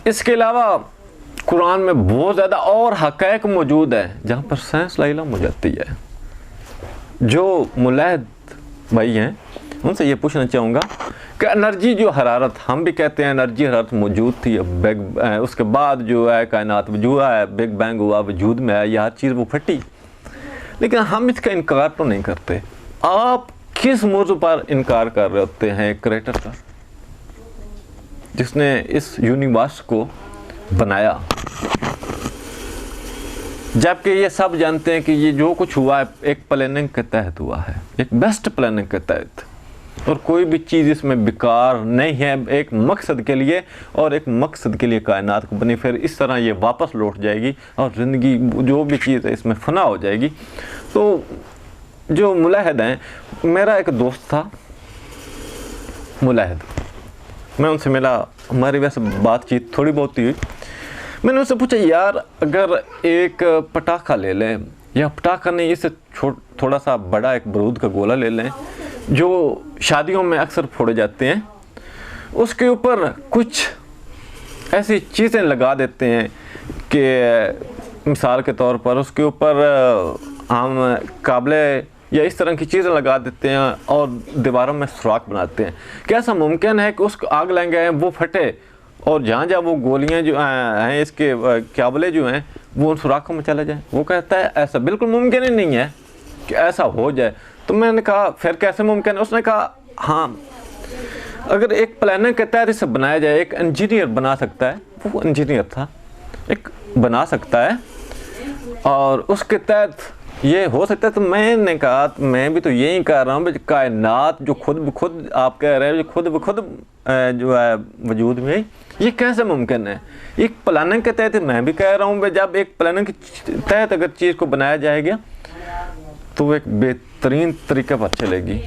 इसके अलावा कुरान में बहुत ज़्यादा और हक़ाइक़ मौजूद है जहाँ पर साइंस लाइलाम हो जाती है। जो मुलाहिद भाई हैं उनसे ये पूछना चाहूँगा कि एनर्जी जो हरारत, हम भी कहते हैं एनर्जी हरारत मौजूद थी, उसके बाद जो है कायनात वजूद आया, बिग बैंग हुआ, वजूद में आया, ये हर चीज़ वो फटी, लेकिन हम इसका इनकार तो नहीं करते। आप किस मौजू पर इनकार कर रहे होते हैं क्रिएटर का, जिसने इस यूनिवर्स को बनाया, जबकि ये सब जानते हैं कि ये जो कुछ हुआ है एक प्लानिंग के तहत हुआ है, एक बेस्ट प्लानिंग के तहत, और कोई भी चीज़ इसमें बेकार नहीं है, एक मकसद के लिए, और एक मकसद के लिए कायनात को बनी, फिर इस तरह ये वापस लौट जाएगी और ज़िंदगी जो भी चीज़ है इसमें फना हो जाएगी। तो जो मुलाहिद हैं, मेरा एक दोस्त था मुलाहिद, मैं उनसे मिला, हमारी वैसे बातचीत थोड़ी बहुत ही हुई। मैंने उससे पूछा, यार अगर एक पटाखा ले लें, या पटाखा नहीं, इससे थोड़ा सा बड़ा एक बारूद का गोला ले लें जो शादियों में अक्सर फोड़े जाते हैं, उसके ऊपर कुछ ऐसी चीज़ें लगा देते हैं कि मिसाल के तौर पर उसके ऊपर हम काबले या इस तरह की चीज़ें लगा देते हैं और दीवारों में सुराख बनाते हैं, क्या ऐसा मुमकिन है कि उसको आग लेंगे वो फटे और जहाँ जहाँ वो गोलियाँ जो हैं इसके काबले जो हैं वो उन सुराखों में चले जाएँ? वो कहता है ऐसा बिल्कुल मुमकिन ही नहीं है कि ऐसा हो जाए। तो मैंने कहा फिर कैसे मुमकिन है? उसने कहा हाँ, अगर एक प्लानिंग के तहत इसे बनाया जाए, एक इंजीनियर बना सकता है, वो इंजीनियर था, एक बना सकता है और उसके तहत ये हो सकता है। तो मैंने कहा मैं भी तो यही कह रहा हूँ भाई, कायनात जो खुद ब खुद आप कह रहे हो, जो खुद ब खुद जो है वजूद में, ये कैसे मुमकिन है? एक प्लानिंग के तहत मैं भी कह रहा हूँ भाई, जब एक प्लानिंग के तहत अगर चीज़ को बनाया जाएगा तो वो एक बेहतरीन तरीके पर चलेगी।